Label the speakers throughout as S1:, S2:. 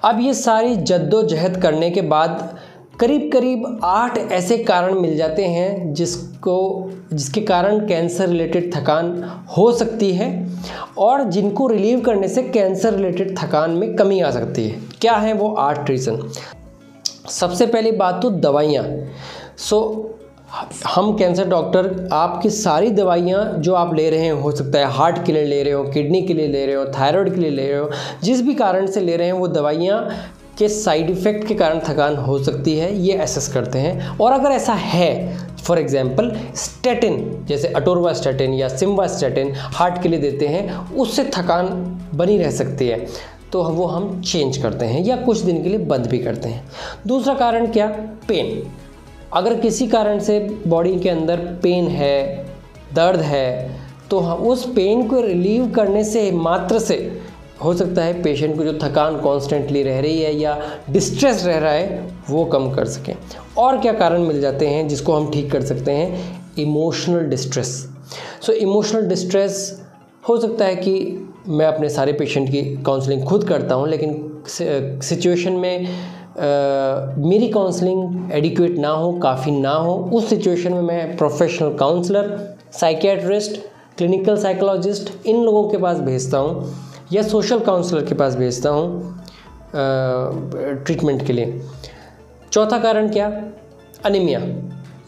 S1: अब ये सारी जद्दोजहद करने के बाद करीब करीब 8 ऐसे कारण मिल जाते हैं जिसके कारण कैंसर रिलेटेड थकान हो सकती है और जिनको रिलीव करने से कैंसर रिलेटेड थकान में कमी आ सकती है। क्या है वो 8 रीज़न? सबसे पहली बात तो दवाइयाँ। हम कैंसर डॉक्टर आपकी सारी दवाइयाँ जो आप ले रहे हैं, हो सकता है हार्ट के लिए ले रहे हो, किडनी के लिए ले रहे हो, थायराइड के लिए ले रहे हो, जिस भी कारण से ले रहे हैं, वो दवाइयाँ के साइड इफ़ेक्ट के कारण थकान हो सकती है, ये एसेस करते हैं। और अगर ऐसा है, फॉर एग्जांपल स्टैटिन जैसे अटोरवास्टैटिन या सिम्वास्टैटिन हार्ट के लिए देते हैं, उससे थकान बनी रह सकती है, तो वो हम चेंज करते हैं या कुछ दिन के लिए बंद भी करते हैं। दूसरा कारण क्या? पेन। अगर किसी कारण से बॉडी के अंदर पेन है, दर्द है, तो उस पेन को रिलीव करने से मात्र से हो सकता है पेशेंट को जो थकान कॉन्स्टेंटली रह रही है या डिस्ट्रेस रह रहा है वो कम कर सकें। और क्या कारण मिल जाते हैं जिसको हम ठीक कर सकते हैं? Emotional distress. इमोशनल डिस्ट्रेस हो सकता है कि मैं अपने सारे पेशेंट की काउंसलिंग खुद करता हूं, लेकिन सिचुएशन में मेरी काउंसलिंग एडिक्वेट ना हो, काफ़ी ना हो, उस सिचुएशन में मैं professional counsellor, psychiatrist, clinical psychologist, इन लोगों के पास भेजता हूँ या सोशल काउंसलर के पास भेजता हूँ ट्रीटमेंट के लिए। चौथा कारण क्या? अनीमिया।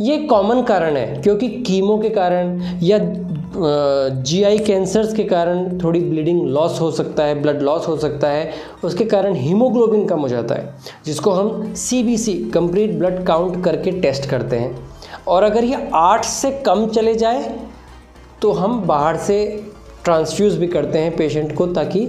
S1: ये कॉमन कारण है क्योंकि कीमो के कारण या जीआई कैंसर्स के कारण थोड़ी ब्लीडिंग लॉस हो सकता है, ब्लड लॉस हो सकता है, उसके कारण हीमोग्लोबिन कम हो जाता है, जिसको हम CBC कंप्लीट ब्लड काउंट करके टेस्ट करते हैं। और अगर ये 8 से कम चले जाए तो हम बाहर से ट्रांसफ्यूज़ भी करते हैं पेशेंट को ताकि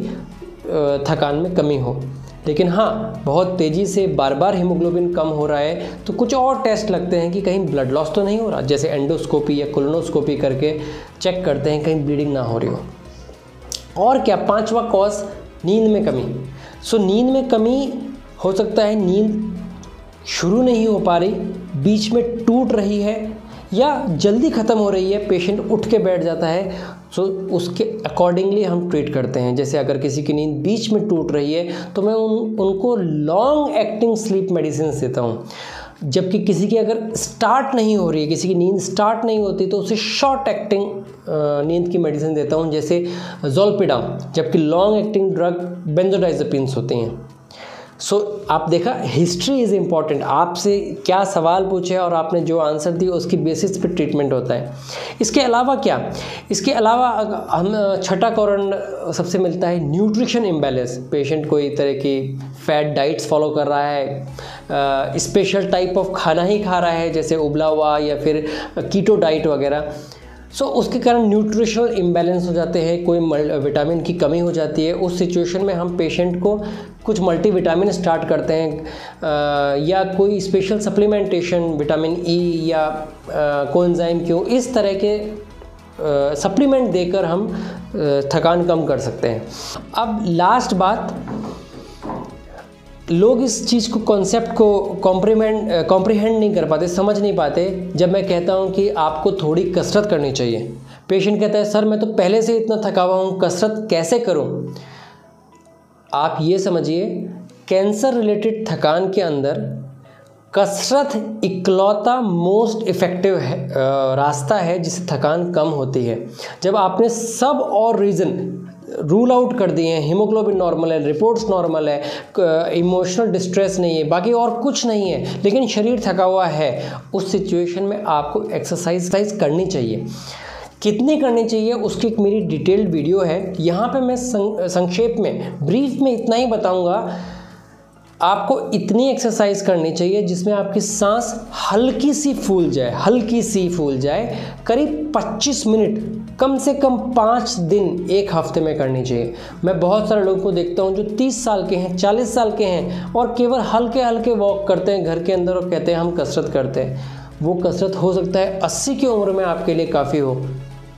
S1: थकान में कमी हो। लेकिन हाँ, बहुत तेज़ी से बार बार हीमोग्लोबिन कम हो रहा है तो कुछ और टेस्ट लगते हैं कि कहीं ब्लड लॉस तो नहीं हो रहा, जैसे एंडोस्कोपी या कोलोनोस्कोपी करके चेक करते हैं कहीं ब्लीडिंग ना हो रही हो। और क्या? 5वां कॉज नींद में कमी। नींद में कमी हो सकता है नींद शुरू नहीं हो पा रही, बीच में टूट रही है या जल्दी ख़त्म हो रही है, पेशेंट उठ के बैठ जाता है। उसके अकॉर्डिंगली हम ट्रीट करते हैं। जैसे अगर किसी की नींद बीच में टूट रही है तो मैं उनको लॉन्ग एक्टिंग स्लीप मेडिसिन देता हूँ, जबकि किसी की अगर स्टार्ट नहीं हो रही है, किसी की नींद स्टार्ट नहीं होती, तो उसे शॉर्ट एक्टिंग नींद की मेडिसिन देता हूँ, जैसे ज़ोलपिडाम, जबकि लॉन्ग एक्टिंग ड्रग बेंजोडाइज़ेपिन्स होती हैं। आप देखा, हिस्ट्री इज़ इम्पॉर्टेंट। आपसे क्या सवाल पूछे और आपने जो आंसर दी उसकी बेसिस पे ट्रीटमेंट होता है। इसके अलावा क्या? इसके अलावा हम छठा कारण सबसे मिलता है न्यूट्रिशन इम्बैलेंस। पेशेंट कोई तरह की फैट डाइट्स फॉलो कर रहा है, स्पेशल टाइप ऑफ खाना ही खा रहा है, जैसे उबला हुआ या फिर कीटो डाइट वगैरह। उसके कारण न्यूट्रिशनल इम्बैलेंस हो जाते हैं, कोई विटामिन की कमी हो जाती है। उस सिचुएशन में हम पेशेंट को कुछ मल्टीविटामिन स्टार्ट करते हैं या कोई स्पेशल सप्लीमेंटेशन, विटामिन ई या कोएंजाइम क्यू, इस तरह के सप्लीमेंट देकर हम थकान कम कर सकते हैं। अब लास्ट बात, लोग इस चीज़ को, कॉन्सेप्ट को कॉम्प्रीहेंड नहीं कर पाते, समझ नहीं पाते। जब मैं कहता हूँ कि आपको थोड़ी कसरत करनी चाहिए, पेशेंट कहता है सर मैं तो पहले से इतना थका हुआ हूँ, कसरत कैसे करूँ? आप ये समझिए, कैंसर रिलेटेड थकान के अंदर कसरत इकलौता मोस्ट इफ़ेक्टिव रास्ता है जिससे थकान कम होती है। जब आपने सब और रीज़न रूल आउट कर दिए हैं, हीमोग्लोबिन नॉर्मल है, रिपोर्ट्स नॉर्मल है, इमोशनल डिस्ट्रेस नहीं है, बाकी और कुछ नहीं है, लेकिन शरीर थका हुआ है, उस सिचुएशन में आपको एक्सरसाइज करनी चाहिए। कितनी करनी चाहिए उसकी एक मेरी डिटेल्ड वीडियो है। यहाँ पे मैं संक्षेप में, ब्रीफ में इतना ही बताऊँगा। आपको इतनी एक्सरसाइज करनी चाहिए जिसमें आपकी सांस हल्की सी फूल जाए, करीब 25 मिनट, कम से कम 5 दिन एक हफ्ते में करनी चाहिए। मैं बहुत सारे लोगों को देखता हूँ जो 30 साल के हैं, 40 साल के हैं और केवल हल्के हल्के वॉक करते हैं घर के अंदर और कहते हैं हम कसरत करते हैं। वो कसरत हो सकता है 80 की उम्र में आपके लिए काफ़ी हो,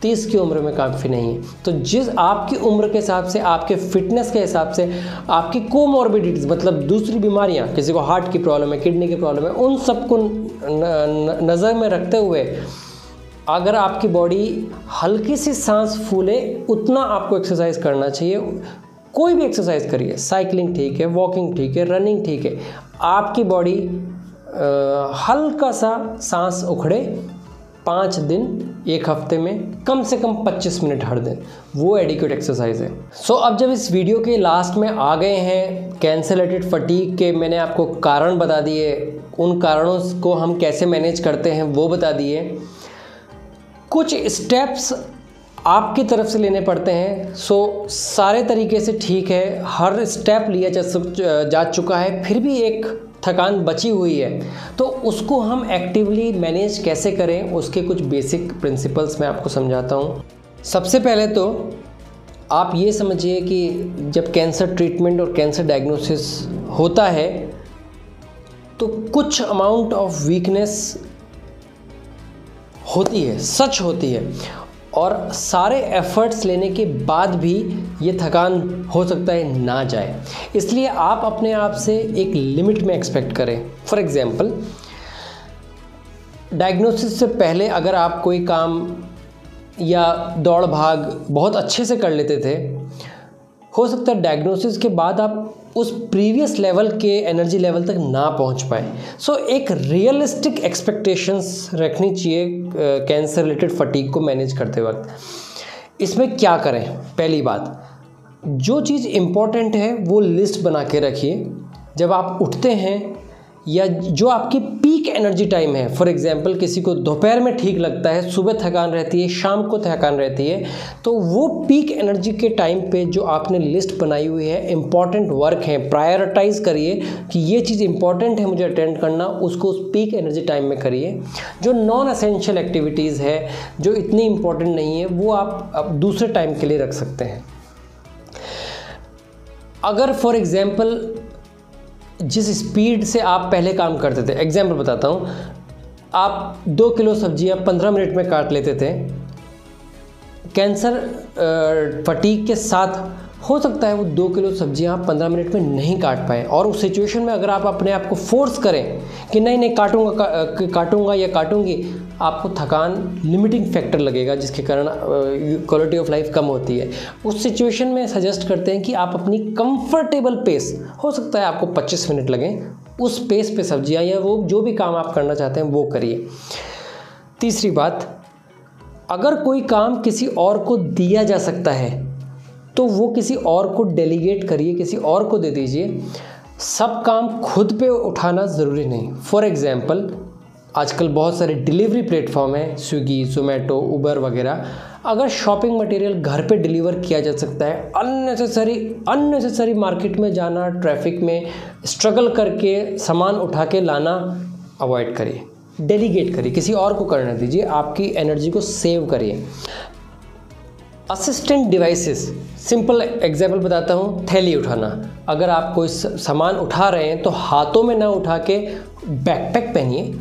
S1: 30 की उम्र में काफ़ी नहीं है। तो जिस आपकी उम्र के हिसाब से, आपके फिटनेस के हिसाब से, आपकी कोमॉर्बिडिटीज़ मतलब दूसरी बीमारियां, किसी को हार्ट की प्रॉब्लम है, किडनी की प्रॉब्लम है, उन सबको नज़र में रखते हुए अगर आपकी बॉडी हल्की सी सांस फूले उतना आपको एक्सरसाइज करना चाहिए। कोई भी एक्सरसाइज करिए, साइकिलिंग ठीक है, वॉकिंग ठीक है, रनिंग ठीक है, आपकी बॉडी हल्का सा सांस उखड़े 5 दिन 1 हफ्ते में कम से कम 25 मिनट हर दिन, वो एडिक्वेट एक्सरसाइज है। सो अब जब इस वीडियो के लास्ट में आ गए हैं कैंसर रिलेटेड फटीग के, मैंने आपको कारण बता दिए, उन कारणों को हम कैसे मैनेज करते हैं वो बता दिए, कुछ स्टेप्स आपकी तरफ से लेने पड़ते हैं। सो सारे तरीके से ठीक है, हर स्टेप लिया जा चुका है, फिर भी एक थकान बची हुई है, तो उसको हम एक्टिवली मैनेज कैसे करें, उसके कुछ बेसिक प्रिंसिपल्स मैं आपको समझाता हूँ। सबसे पहले तो आप ये समझिए कि जब कैंसर ट्रीटमेंट और कैंसर डायग्नोसिस होता है तो कुछ अमाउंट ऑफ वीकनेस होती है, सच होती है, और सारे एफर्ट्स लेने के बाद भी ये थकान हो सकता है ना जाए, इसलिए आप अपने आप से एक लिमिट में एक्सपेक्ट करें। फॉर एग्ज़ाम्पल, डायग्नोसिस से पहले अगर आप कोई काम या दौड़ भाग बहुत अच्छे से कर लेते थे, हो सकता है डायग्नोसिस के बाद आप उस प्रीवियस लेवल के एनर्जी लेवल तक ना पहुंच पाए। सो एक रियलिस्टिक एक्सपेक्टेशंस रखनी चाहिए कैंसर रिलेटेड फटीग को मैनेज करते वक्त। इसमें क्या करें? पहली बात, जो चीज़ इम्पोर्टेंट है वो लिस्ट बना के रखिए। जब आप उठते हैं या जो आपकी पीक एनर्जी टाइम है, फॉर एग्जांपल किसी को दोपहर में ठीक लगता है, सुबह थकान रहती है, शाम को थकान रहती है, तो वो पीक एनर्जी के टाइम पे जो आपने लिस्ट बनाई हुई है, इम्पॉर्टेंट वर्क है, प्रायोरिटाइज करिए कि ये चीज़ इंपॉर्टेंट है मुझे अटेंड करना, उसको उस पीक एनर्जी टाइम में करिए। जो नॉन एसेंशियल एक्टिविटीज़ है, जो इतनी इम्पॉर्टेंट नहीं है, वो आप दूसरे टाइम के लिए रख सकते हैं। अगर फॉर एग्ज़ाम्पल जिस स्पीड से आप पहले काम करते थे, एग्जाम्पल बताता हूँ, आप 2 किलो सब्जियाँ 15 मिनट में काट लेते थे, कैंसर फटीग के साथ हो सकता है वो 2 किलो सब्जियाँ आप 15 मिनट में नहीं काट पाएँ, और उस सिचुएशन में अगर आप अपने आप को फोर्स करें कि नहीं काटूंगा या काटूंगी, आपको थकान लिमिटिंग फैक्टर लगेगा, जिसके कारण क्वालिटी ऑफ लाइफ कम होती है। उस सिचुएशन में सजेस्ट करते हैं कि आप अपनी कंफर्टेबल पेस, हो सकता है आपको 25 मिनट लगें, उस पेस पे सब्जियां या वो जो भी काम आप करना चाहते हैं वो करिए। तीसरी बात, अगर कोई काम किसी और को दिया जा सकता है तो वो किसी और को डेलीगेट करिए, किसी और को दे दीजिए। सब काम खुद पे उठाना ज़रूरी नहीं। फॉर एग्ज़ाम्पल, आजकल बहुत सारे डिलीवरी प्लेटफॉर्म हैं, स्विगी, जोमेटो, उबर वगैरह। अगर शॉपिंग मटेरियल घर पे डिलीवर किया जा सकता है, अननेसेसरी मार्केट में जाना, ट्रैफिक में स्ट्रगल करके सामान उठा के लाना अवॉइड करिए, डेलीगेट करिए, किसी और को करने दीजिए, आपकी एनर्जी को सेव करिए। असिस्टेंट डिवाइसेस, सिंपल एग्जाम्पल बताता हूँ, थैली उठाना। अगर आप कोई सामान उठा रहे हैं तो हाथों में ना उठा के बैकपैक पहनिए।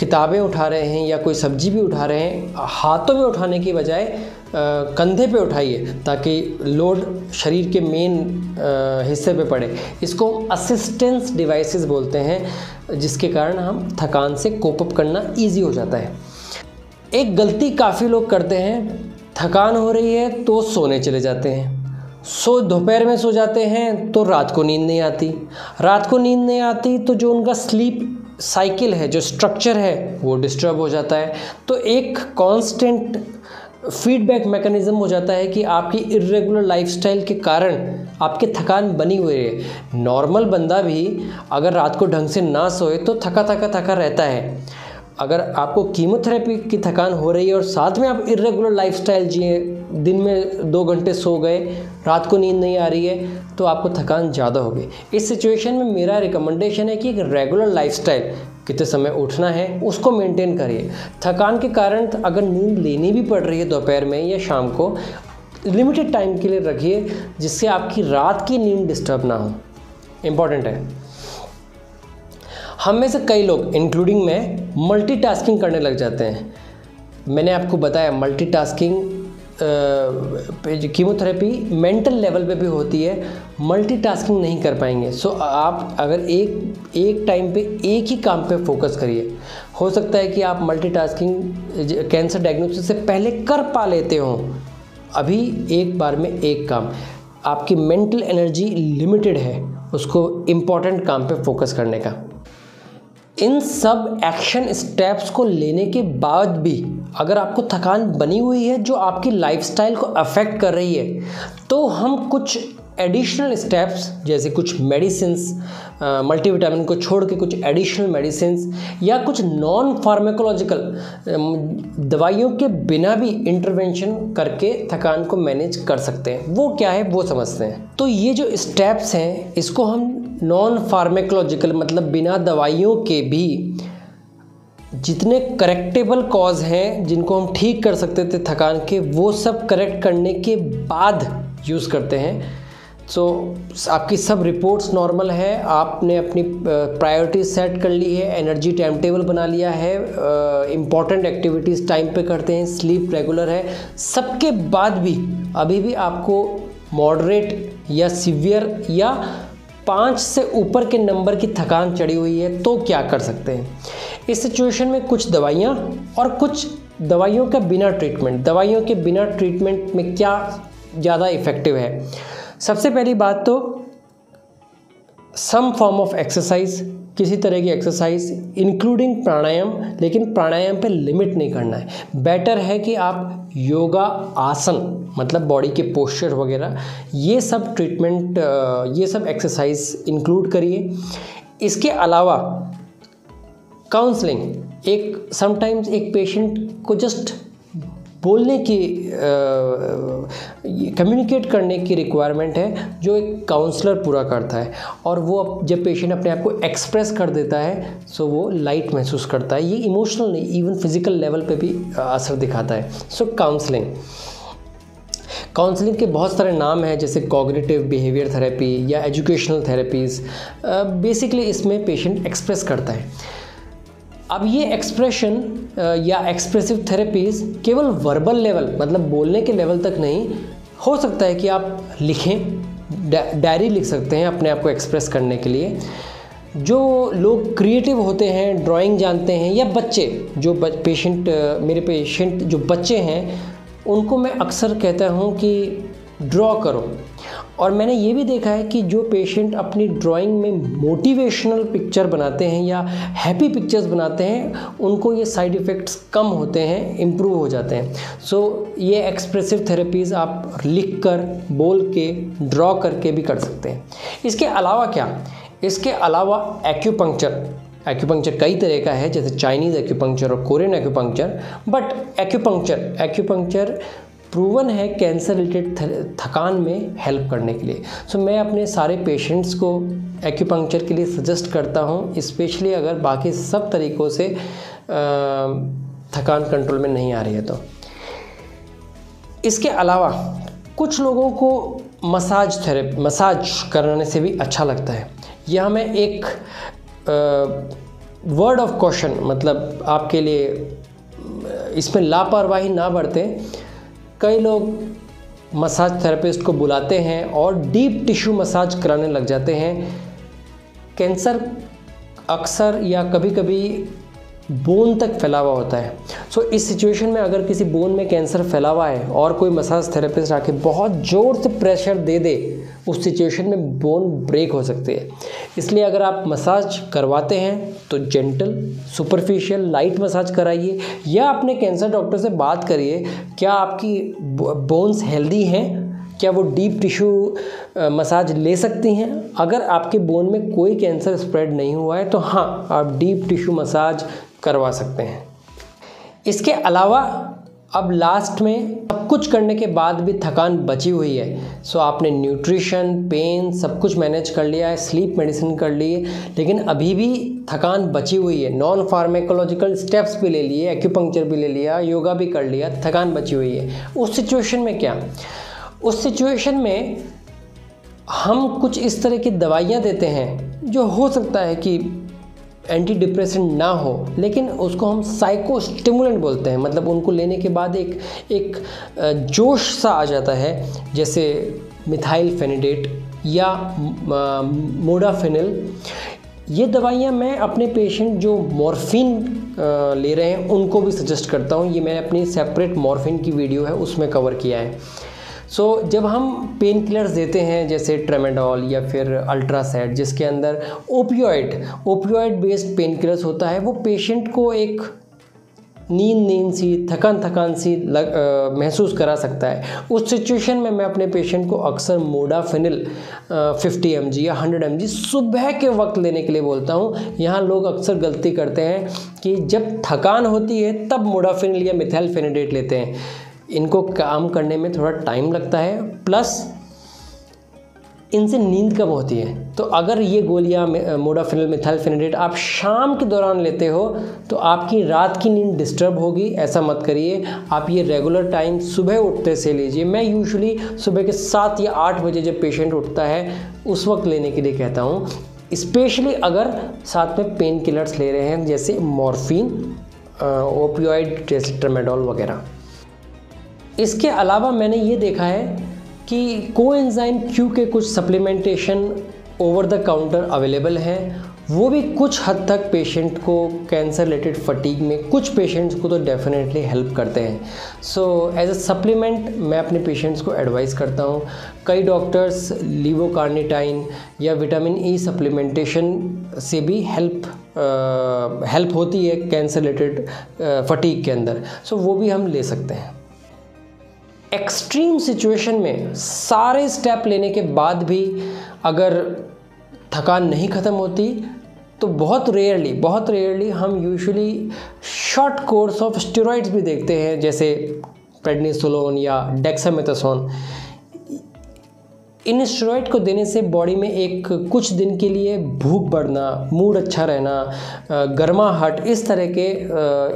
S1: किताबें उठा रहे हैं या कोई सब्जी भी उठा रहे हैं, हाथों में उठाने की बजाय कंधे पे उठाइए, ताकि लोड शरीर के मेन हिस्से पे पड़े। इसको असिस्टेंस डिवाइसेस बोलते हैं, जिसके कारण हम थकान से कोप अप करना ईजी हो जाता है। एक गलती काफ़ी लोग करते हैं, थकान हो रही है तो सोने चले जाते हैं, दोपहर में सो जाते हैं तो रात को नींद नहीं आती, रात को नींद नहीं आती तो जो उनका स्लीप साइकिल है, जो स्ट्रक्चर है, वो डिस्टर्ब हो जाता है। तो एक कांस्टेंट फीडबैक मैकेनिज़्म हो जाता है कि आपकी इर्रेगुलर लाइफस्टाइल के कारण आपकी थकान बनी हुई है। नॉर्मल बंदा भी अगर रात को ढंग से ना सोए तो थका रहता है। अगर आपको कीमोथेरेपी की थकान हो रही है और साथ में आप इर्रेगुलर लाइफस्टाइल जिए, दिन में 2 घंटे सो गए, रात को नींद नहीं आ रही है, तो आपको थकान ज़्यादा होगी। इस सिचुएशन में मेरा रिकमेंडेशन है कि एक रेगुलर लाइफस्टाइल, कितने समय उठना है उसको मेंटेन करिए। थकान के कारण अगर नींद लेनी भी पड़ रही है दोपहर में या शाम को, लिमिटेड टाइम के लिए रखिए, जिससे आपकी रात की नींद डिस्टर्ब ना हो। इम्पॉर्टेंट है। हम में से कई लोग, इंक्लूडिंग मैं, मल्टीटास्किंग करने लग जाते हैं। मैंने आपको बताया मल्टीटास्किंग कीमोथेरेपी मेंटल लेवल पे भी होती है, मल्टीटास्किंग नहीं कर पाएंगे। सो आप अगर एक टाइम पे एक ही काम पे फोकस करिए। हो सकता है कि आप मल्टीटास्किंग कैंसर डायग्नोसिस से पहले कर पा लेते हो, अभी एक बार में एक काम, आपकी मेंटल एनर्जी लिमिटेड है उसको इम्पॉर्टेंट काम पे फोकस करने का। इन सब एक्शन स्टेप्स को लेने के बाद भी अगर आपको थकान बनी हुई है जो आपकी लाइफस्टाइल को अफेक्ट कर रही है, तो हम कुछ एडिशनल स्टेप्स जैसे कुछ मेडिसिन्स, मल्टीविटामिन को छोड़ के कुछ एडिशनल मेडिसिन्स या कुछ नॉन फार्माकोलॉजिकल दवाइयों के बिना भी इंटरवेंशन करके थकान को मैनेज कर सकते हैं। वो क्या है वो समझते हैं। तो ये जो स्टेप्स हैं इसको हम नॉन फार्माकोलॉजिकल मतलब बिना दवाइयों के भी जितने करेक्टेबल कॉज हैं जिनको हम ठीक कर सकते थे थकान के, वो सब करेक्ट करने के बाद यूज़ करते हैं। सो आपकी सब रिपोर्ट्स नॉर्मल है, आपने अपनी प्रायोरिटी सेट कर ली है, एनर्जी टाइम टेबल बना लिया है, इम्पॉर्टेंट एक्टिविटीज़ टाइम पे करते हैं, स्लीप रेगुलर है, सबके बाद भी अभी भी आपको मॉडरेट या सीवियर या 5 से ऊपर के नंबर की थकान चढ़ी हुई है, तो क्या कर सकते हैं? इस सिचुएशन में कुछ दवाइयाँ और कुछ दवाइयों का बिना ट्रीटमेंट, दवाइयों के बिना ट्रीटमेंट में क्या ज़्यादा इफ़ेक्टिव है। सबसे पहली बात तो सम फॉर्म ऑफ एक्सरसाइज, किसी तरह की एक्सरसाइज इंक्लूडिंग प्राणायाम, लेकिन प्राणायाम पे लिमिट नहीं करना है। बेटर है कि आप योगा आसन मतलब बॉडी के पोस्चर वगैरह ये सब ट्रीटमेंट, ये सब एक्सरसाइज इंक्लूड करिए। इसके अलावा काउंसलिंग, एक समटाइम्स एक पेशेंट को जस्ट बोलने की कम्युनिकेट करने की रिक्वायरमेंट है जो एक काउंसलर पूरा करता है, और वो जब पेशेंट अपने आप को एक्सप्रेस कर देता है सो वो लाइट महसूस करता है। ये इमोशनल नहीं, इवन फिजिकल लेवल पे भी असर दिखाता है। सो काउंसलिंग के बहुत सारे नाम हैं जैसे कॉग्निटिव बिहेवियर थेरेपी या एजुकेशनल थेरेपीज़। बेसिकली इसमें पेशेंट एक्सप्रेस करता है। अब ये एक्सप्रेशन या एक्सप्रेसिव थेरेपीज़ केवल वर्बल लेवल मतलब बोलने के लेवल तक नहीं, हो सकता है कि आप लिखें, डायरी लिख सकते हैं अपने आप को एक्सप्रेस करने के लिए। जो लोग क्रिएटिव होते हैं, ड्राइंग जानते हैं, या बच्चे जो मेरे पेशेंट जो बच्चे हैं उनको मैं अक्सर कहता हूँ कि ड्रॉ करो। और मैंने ये भी देखा है कि जो पेशेंट अपनी ड्राइंग में मोटिवेशनल पिक्चर बनाते हैं या हैप्पी पिक्चर्स बनाते हैं उनको ये साइड इफ़ेक्ट्स कम होते हैं, इम्प्रूव हो जाते हैं। सो ये एक्सप्रेसिव थेरेपीज़ आप लिख कर, बोल के, ड्रॉ करके भी कर सकते हैं। इसके अलावा क्या, इसके अलावा एक्यूपंक्चर कई तरह का है जैसे चाइनीज़ एक्यूपंक्चर और Korean acupuncture, but acupuncture proven है कैंसर रिलेटेड थकान में हेल्प करने के लिए। सो मैं अपने सारे पेशेंट्स को एक्यूपंक्चर के लिए सजेस्ट करता हूँ, स्पेशली अगर बाकी सब तरीक़ों से थकान कंट्रोल में नहीं आ रही है तो। इसके अलावा कुछ लोगों को मसाज कराने से भी अच्छा लगता है। यह मैं एक वर्ड ऑफ कॉशन मतलब आपके लिए, इसमें लापरवाही ना बरतें। कई लोग मसाज थेरेपिस्ट को बुलाते हैं और डीप टिश्यू मसाज कराने लग जाते हैं। कैंसर अक्सर या कभी कभी बोन तक फैला हुआ होता है। सो इस सिचुएशन में अगर किसी बोन में कैंसर फैला हुआ है और कोई मसाज थेरेपिस्ट आके बहुत ज़ोर से प्रेशर दे दे, उस सिचुएशन में बोन ब्रेक हो सकती है। इसलिए अगर आप मसाज करवाते हैं तो जेंटल, सुपरफिशियल, लाइट मसाज कराइए, या अपने कैंसर डॉक्टर से बात करिए क्या आपकी बोन्स हेल्दी हैं, क्या वो डीप टिश्यू मसाज ले सकती हैं। अगर आपके बोन में कोई कैंसर स्प्रेड नहीं हुआ है तो हाँ, आप डीप टिश्यू मसाज करवा सकते हैं। इसके अलावा अब लास्ट में सब कुछ करने के बाद भी थकान बची हुई है, सो आपने न्यूट्रिशन, पेन सब कुछ मैनेज कर लिया है, स्लीप मेडिसिन कर ली है, लेकिन अभी भी थकान बची हुई है, नॉन फार्माकोलॉजिकल स्टेप्स भी ले लिए, एक्यूपंक्चर भी ले लिया, योगा भी कर लिया, थकान बची हुई है। उस सिचुएशन में क्या, उस सिचुएशन में हम कुछ इस तरह की दवाइयाँ देते हैं जो हो सकता है कि एंटी डिप्रेसेंट ना हो, लेकिन उसको हम साइको स्टिमुलेंट बोलते हैं। मतलब उनको लेने के बाद एक जोश सा आ जाता है, जैसे मिथाइल फेनिडेट या मोडाफिनिल। ये दवाइयाँ मैं अपने पेशेंट जो मॉर्फिन ले रहे हैं उनको भी सजेस्ट करता हूँ। ये मैंने अपनी सेपरेट मॉर्फिन की वीडियो है उसमें कवर किया है। जब हम पेन किलर्स देते हैं जैसे ट्रेमाडोल या फिर अल्ट्रासेड जिसके अंदर ओपियोइड बेस्ड पेन किलर्स होता है, वो पेशेंट को एक नींद सी, थकान सी महसूस करा सकता है। उस सिचुएशन में मैं अपने पेशेंट को अक्सर मोडाफिनिल 50 mg या 100 mg सुबह के वक्त लेने के लिए बोलता हूँ। यहाँ लोग अक्सर गलती करते हैं कि जब थकान होती है तब मोडाफिनिल या मिथाइलफेनिडेट लेते हैं। इनको काम करने में थोड़ा टाइम लगता है, प्लस इनसे नींद कम होती है। तो अगर ये गोलियां मोडाफिनिल, मिथाइलफेनिडेट आप शाम के दौरान लेते हो तो आपकी रात की नींद डिस्टर्ब होगी। ऐसा मत करिए, आप ये रेगुलर टाइम सुबह उठते से लीजिए। मैं यूजुअली सुबह के 7 या 8 बजे जब पेशेंट उठता है उस वक्त लेने के लिए कहता हूँ, स्पेशली अगर साथ में पेन किलर्स ले रहे हैं जैसे मॉर्फिन, ओपियोइड, ट्रेमाडोल वगैरह। इसके अलावा मैंने ये देखा है कि कोएंजाइम क्यू के कुछ supplementation over the counter available हैं, वो भी कुछ हद तक पेशेंट को कैंसर रिलेटेड फटीग में कुछ पेशेंट्स को तो डेफिनेटली हेल्प करते हैं। एज अ सप्लीमेंट मैं अपने पेशेंट्स को एडवाइस करता हूँ। कई डॉक्टर्स लीवोकार्निटाइन या विटामिन ई सप्लीमेंटेशन से भी हेल्प होती है कैंसर रिलेटेड फटीग के अंदर, वो भी हम ले सकते हैं। एक्सट्रीम सिचुएशन में सारे स्टेप लेने के बाद भी अगर थकान नहीं ख़त्म होती तो बहुत रेयरली हम usually short course of steroids भी देखते हैं जैसे प्रेडनिसोलोन या डेक्सामेथासोन। इन स्टेरॉइड को देने से बॉडी में एक कुछ दिन के लिए भूख बढ़ना, मूड अच्छा रहना, गर्माहट, इस तरह के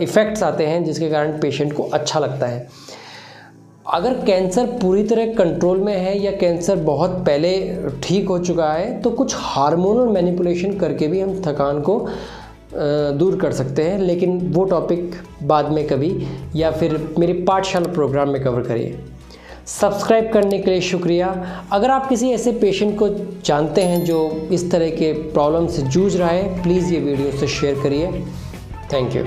S1: इफ़ेक्ट्स आते हैं जिसके कारण पेशेंट को अच्छा लगता है। अगर कैंसर पूरी तरह कंट्रोल में है या कैंसर बहुत पहले ठीक हो चुका है तो कुछ हार्मोनल मैनिपुलेशन करके भी हम थकान को दूर कर सकते हैं, लेकिन वो टॉपिक बाद में कभी या फिर मेरे पाठशाला प्रोग्राम में कवर करिए। सब्सक्राइब करने के लिए शुक्रिया। अगर आप किसी ऐसे पेशेंट को जानते हैं जो इस तरह के प्रॉब्लम से जूझ रहा है, प्लीज़ ये वीडियो से शेयर करिए। Thank you.